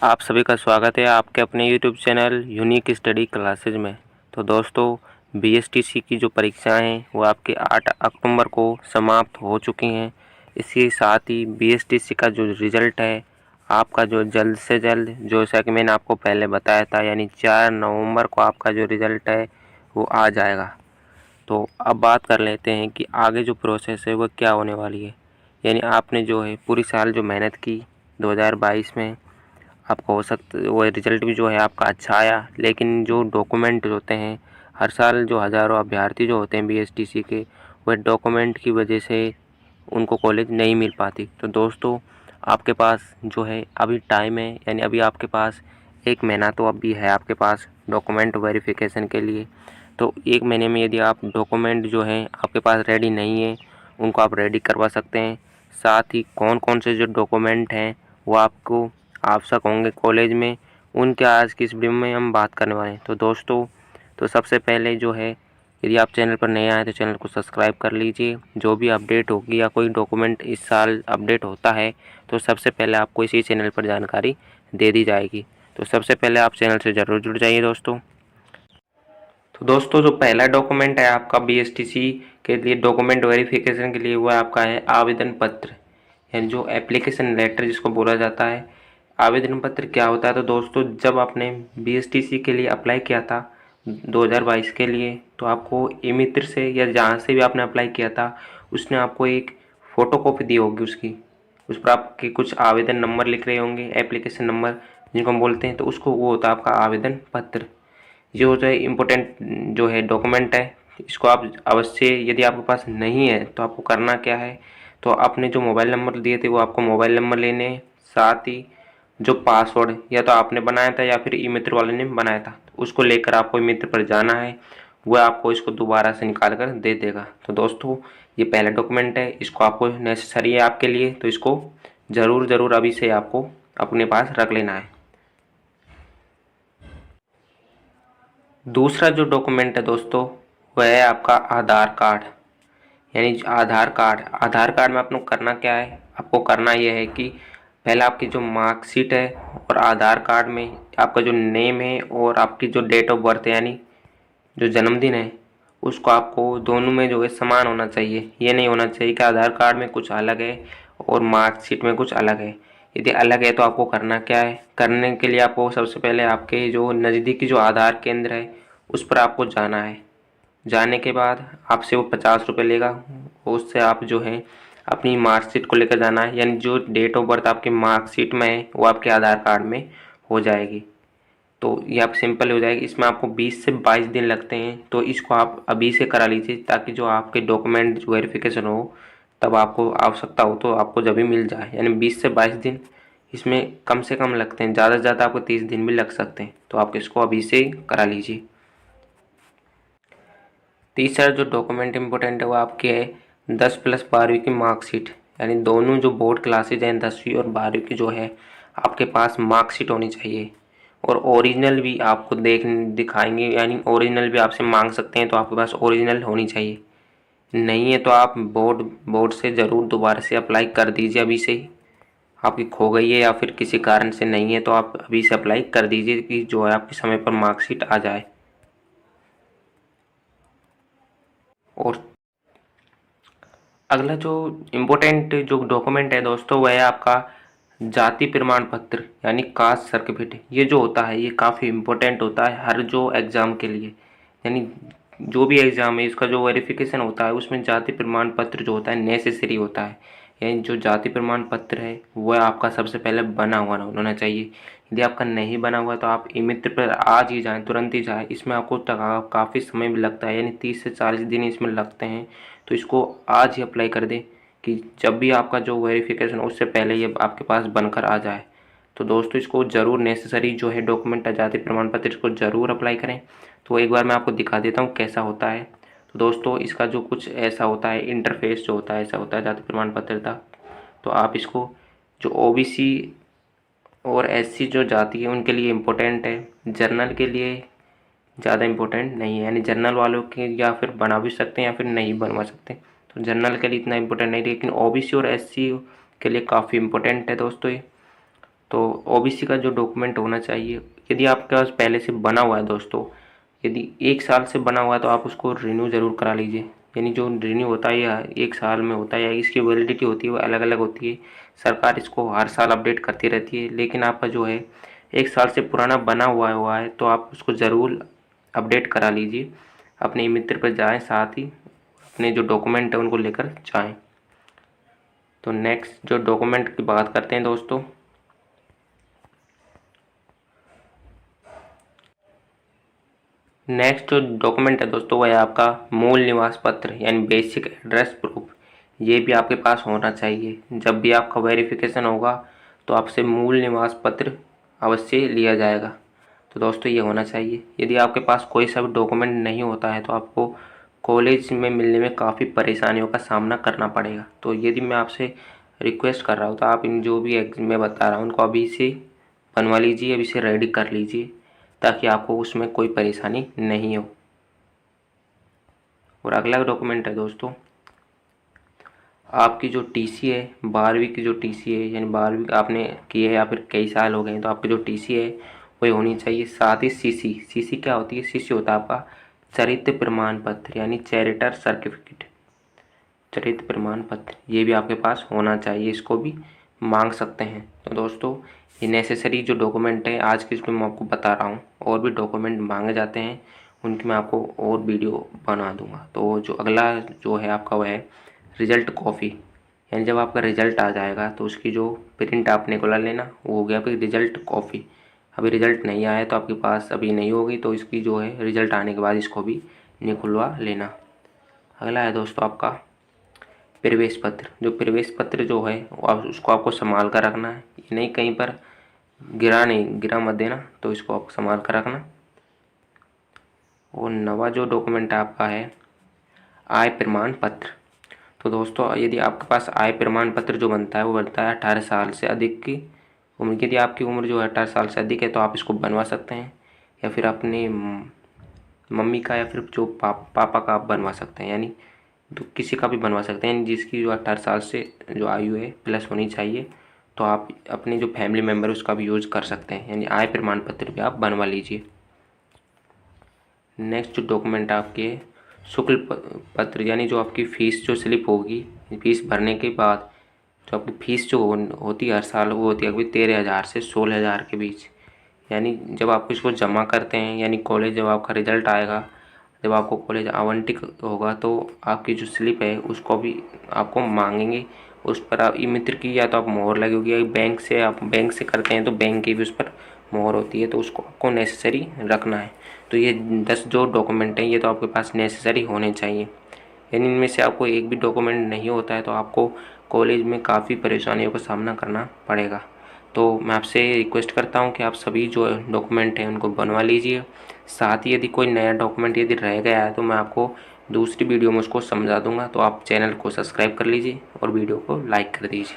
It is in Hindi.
आप सभी का स्वागत है आपके अपने YouTube channel unique study classes में। तो दोस्तों, बीएसटीसी की जो परीक्षाएं हैं वो आपके 8 अक्टूबर को समाप्त हो चुकी हैं। इसके साथ ही बीएसटीसी का जो रिज़ल्ट है आपका जो जल्द से जल्द, जैसा कि मैंने आपको पहले बताया था, यानी 4 नवंबर को आपका जो रिज़ल्ट है वो आ जाएगा। तो अब बात कर लेते हैं कि आगे जो प्रोसेस है वो क्या होने वाली है। यानी आपने जो है पूरी साल जो मेहनत की 2022 में, आपको हो सकता वो रिज़ल्ट भी जो है आपका अच्छा आया, लेकिन जो डॉक्यूमेंट होते हैं, हर साल जो हज़ारों अभ्यर्थी जो होते हैं बीएसटीसी के, वह डॉक्यूमेंट की वजह से उनको कॉलेज नहीं मिल पाती। तो दोस्तों, आपके पास जो है अभी टाइम है, यानी अभी आपके पास 1 महीना तो अभी है आपके पास डॉक्यूमेंट वेरिफिकेशन के लिए। तो 1 महीने में यदि आप डॉक्यूमेंट जो हैं आपके पास रेडी नहीं है, उनको आप रेडी करवा सकते हैं। साथ ही कौन कौन से जो डॉक्यूमेंट हैं वो आपको आवश्यक होंगे कॉलेज में, उनके आज की इस वीडियो में हम बात करने वाले हैं। तो दोस्तों, तो सबसे पहले जो है, यदि आप चैनल पर नए आए तो चैनल को सब्सक्राइब कर लीजिए। जो भी अपडेट होगी या कोई डॉक्यूमेंट इस साल अपडेट होता है तो सबसे पहले आपको इसी चैनल पर जानकारी दे दी जाएगी। तो सबसे पहले आप चैनल से ज़रूर जुड़ जाइए दोस्तों। तो दोस्तों, जो पहला डॉक्यूमेंट है आपका बीएसटीसी के लिए डॉक्यूमेंट वेरिफिकेशन के लिए, हुआ आपका है आवेदन पत्र, यानी जो एप्लीकेशन लेटर जिसको बोला जाता है। आवेदन पत्र क्या होता है? तो दोस्तों, जब आपने बीएसटीसी के लिए अप्लाई किया था 2022 के लिए, तो आपको ई मित्र से या जहाँ से भी आपने अप्लाई किया था उसने आपको एक फ़ोटो कॉपी दी होगी उसकी। उस पर आपके कुछ आवेदन नंबर लिख रहे होंगे, एप्लीकेशन नंबर जिनको हम बोलते हैं, तो उसको वो होता है आपका आवेदन पत्र। ये होता है इम्पोर्टेंट जो है डॉक्यूमेंट है। इसको आप अवश्य, यदि आपके पास नहीं है तो आपको करना क्या है, तो आपने जो मोबाइल नंबर दिए थे वो आपको मोबाइल नंबर लेने हैं। साथ ही जो पासवर्ड या तो आपने बनाया था या फिर ई मित्र वाले ने बनाया था, तो उसको लेकर आपको ई मित्र पर जाना है। वह आपको इसको दोबारा से निकाल कर दे देगा। तो दोस्तों, ये पहला डॉक्यूमेंट है, इसको आपको नेसेसरी है आपके लिए, तो इसको ज़रूर अभी से आपको अपने पास रख लेना है। दूसरा जो डॉक्यूमेंट है दोस्तों, वह है आपका आधार कार्ड। यानी आधार कार्ड में आपको करना क्या है? आपको करना यह है कि पहले आपकी जो मार्कशीट है और आधार कार्ड में आपका जो नेम है और आपकी जो डेट ऑफ बर्थ है, यानी जो जन्मदिन है, उसको आपको दोनों में जो है समान होना चाहिए। ये नहीं होना चाहिए कि आधार कार्ड में कुछ अलग है और मार्कशीट में कुछ अलग है। यदि अलग है तो आपको करना क्या है? करने के लिए आपको सबसे पहले आपके जो नज़दीकी जो आधार केंद्र है उस पर आपको जाना है। जाने के बाद आपसे वो 50 रुपये लेगा। उससे आप जो है अपनी मार्कशीट को लेकर जाना है, यानी जो डेट ऑफ बर्थ आपकी मार्कशीट में है वो आपके आधार कार्ड में हो जाएगी। तो ये आप सिंपल हो जाएगी। इसमें आपको 20 से 22 दिन लगते हैं, तो इसको आप अभी से करा लीजिए ताकि जो आपके डॉक्यूमेंट वेरिफिकेशन हो तब आपको आवश्यकता हो तो आपको जब भी मिल जाए। यानी 20 से 22 दिन इसमें कम से कम लगते हैं, ज़्यादा से ज़्यादा आपको 30 दिन भी लग सकते हैं। तो आप इसको अभी से करा लीजिए। तीसरा जो डॉक्यूमेंट इम्पोर्टेंट है वो आपकी है 10+12वीं की मार्कशीट। यानी दोनों जो बोर्ड क्लासेज हैं 10वीं और 12वीं की जो है, आपके पास मार्कशीट होनी चाहिए। और ओरिजिनल भी आपको दिखाएंगे, यानी ओरिजिनल भी आपसे मांग सकते हैं, तो आपके पास ओरिजिनल होनी चाहिए। नहीं है तो आप बोर्ड से ज़रूर दोबारा से अप्लाई कर दीजिए अभी से ही। आपकी खो गई है या फिर किसी कारण से नहीं है तो आप अभी से अप्लाई कर दीजिए कि जो है आपके समय पर मार्कशीट आ जाए। और अगला जो इम्पोर्टेंट जो डॉक्यूमेंट है दोस्तों, वह है आपका जाति प्रमाण पत्र, यानी कास्ट सर्टिफिकेट। ये जो होता है ये काफ़ी इम्पोर्टेंट होता है हर जो एग्ज़ाम के लिए। यानी जो भी एग्ज़ाम है इसका जो वेरिफिकेशन होता है उसमें जाति प्रमाण पत्र जो होता है नेसेसरी होता है। यानी जो जाति प्रमाण पत्र है वह आपका सबसे पहले बना हुआ होना चाहिए। यदि आपका नहीं बना हुआ तो आप ई मित्र पर आज ही जाएँ, तुरंत ही जाएँ। इसमें आपको काफ़ी समय भी लगता है, यानी 30 से 40 दिन इसमें लगते हैं। तो इसको आज ही अप्लाई कर दें कि जब भी आपका जो वेरिफिकेशन हो उससे पहले ये आपके पास बनकर आ जाए। तो दोस्तों, इसको ज़रूर नेसेसरी जो है डॉक्यूमेंट है जाति प्रमाण पत्र, इसको ज़रूर अप्लाई करें। तो एक बार मैं आपको दिखा देता हूँ कैसा होता है। तो दोस्तों, इसका जो कुछ ऐसा होता है, इंटरफेस जो होता है ऐसा होता है जाति प्रमाण पत्र का। तो आप इसको, जो ओबीसी और एससी जो जाति है उनके लिए इम्पोर्टेंट है, जर्नल के लिए ज़्यादा इम्पोर्टेंट नहीं है। यानी जर्नल वालों के या फिर बना भी सकते हैं या फिर नहीं बनवा सकते। तो जनरल के लिए इतना इम्पोर्टेंट नहीं, लेकिन ओबीसी और एससी के लिए काफ़ी इम्पोर्टेंट है दोस्तों ये। तो ओबीसी का जो डॉक्यूमेंट होना चाहिए, यदि आपके पास पहले से बना हुआ है दोस्तों, यदि 1 साल से बना हुआ है तो आप उसको रिन्यू ज़रूर करा लीजिए। यानी जो रिन्यू होता है या 1 साल में होता है या इसकी वैलिडिटी होती है वो अलग-अलग होती है। सरकार इसको हर साल अपडेट करती रहती है, लेकिन आपका जो है 1 साल से पुराना बना हुआ है तो आप उसको ज़रूर अपडेट करा लीजिए। अपने मित्र पर जाएँ, साथ ही अपने जो डॉक्यूमेंट है उनको लेकर जाएँ। तो नेक्स्ट जो डॉक्यूमेंट की बात करते हैं दोस्तों, नेक्स्ट जो डॉक्यूमेंट है दोस्तों वह है आपका मूल निवास पत्र यानी बेसिक एड्रेस प्रूफ। ये भी आपके पास होना चाहिए। जब भी आपका वेरिफिकेशन होगा तो आपसे मूल निवास पत्र अवश्य लिया जाएगा। तो दोस्तों ये होना चाहिए। यदि आपके पास कोई सा भी डॉक्यूमेंट नहीं होता है तो आपको कॉलेज में मिलने में काफ़ी परेशानियों का सामना करना पड़ेगा। तो यदि मैं आपसे रिक्वेस्ट कर रहा हूँ तो आप इन जो भी मैं बता रहा हूँ उनको अभी से बनवा लीजिए, अभी से रेडी कर लीजिए, ताकि आपको उसमें कोई परेशानी नहीं हो। और अगला डॉक्यूमेंट है दोस्तों, आपकी जो टीसी है 12वीं की, जो टीसी है यानी 12वीं आपने की है या फिर कई साल हो गए हैं तो आपकी जो टीसी है वही होनी चाहिए। साथ ही सीसी क्या होती है? सीसी होता है आपका चरित्र प्रमाण पत्र यानी चैरिटर सर्टिफिकेट, चरित्र प्रमाण पत्र। ये भी आपके पास होना चाहिए, इसको भी मांग सकते हैं। तो दोस्तों ये नेसेसरी जो डॉक्यूमेंट है आज की इसमें मैं आपको बता रहा हूँ। और भी डॉक्यूमेंट मांगे जाते हैं, उनकी मैं आपको और वीडियो बना दूंगा। तो जो अगला जो है आपका वह है रिज़ल्ट कॉपी, यानी जब आपका रिज़ल्ट आ जाएगा तो उसकी जो प्रिंट आपने निकलवा लेना, वो हो गया आपकी रिज़ल्ट कॉपी। अभी रिज़ल्ट नहीं आया तो आपके पास अभी नहीं होगी, तो इसकी जो है रिज़ल्ट आने के बाद इसको भी निकलवा लेना। अगला है दोस्तों आपका प्रवेश पत्र। जो प्रवेश पत्र जो है वो उसको आपको संभाल कर रखना है, ये नहीं कहीं पर गिरा मत देना, तो इसको आप संभाल कर रखना। और नवा जो डॉक्यूमेंट आपका है आय प्रमाण पत्र। तो दोस्तों यदि आपके पास आय प्रमाण पत्र जो बनता है वो बनता है 18 साल से अधिक की उम्र। यदि आपकी उम्र जो है 18 साल से अधिक है तो आप इसको बनवा सकते हैं, या फिर अपनी मम्मी का या फिर जो पापा का आप बनवा सकते हैं, यानी तो किसी का भी बनवा सकते हैं जिसकी जो 18 साल से जो आयु है प्लस होनी चाहिए। तो आप अपने जो फैमिली मेम्बर उसका भी यूज़ कर सकते हैं, यानी आय प्रमाण पत्र भी आप बनवा लीजिए। नेक्स्ट जो डॉक्यूमेंट आपके शुल्क पत्र, यानी जो आपकी फ़ीस जो स्लिप होगी फीस भरने के बाद जो आपकी फ़ीस जो होती है हर साल, वो होती है अभी 13,000 से 16,000 के बीच। यानी जब आप इसको जमा करते हैं, यानी कॉलेज जब आपका रिज़ल्ट आएगा, जब आपको कॉलेज आवंटित होगा तो आपकी जो स्लिप है उसको भी आपको मांगेंगे। उस पर आप ई मित्र की या तो आप मोहर लगी होगी, या आप बैंक से करते हैं तो बैंक की भी उस पर मोहर होती है, तो उसको आपको नेसेसरी रखना है। तो ये 10 जो डॉक्यूमेंट हैं ये तो आपके पास नेसेसरी होने चाहिए। यानी इनमें से आपको एक भी डॉक्यूमेंट नहीं होता है तो आपको कॉलेज में काफ़ी परेशानियों का सामना करना पड़ेगा। तो मैं आपसे रिक्वेस्ट करता हूँ कि आप सभी जो डॉक्यूमेंट हैं उनको बनवा लीजिए। साथ ही यदि कोई नया डॉक्यूमेंट यदि रह गया है तो मैं आपको दूसरी वीडियो में उसको समझा दूँगा। तो आप चैनल को सब्सक्राइब कर लीजिए और वीडियो को लाइक कर दीजिए।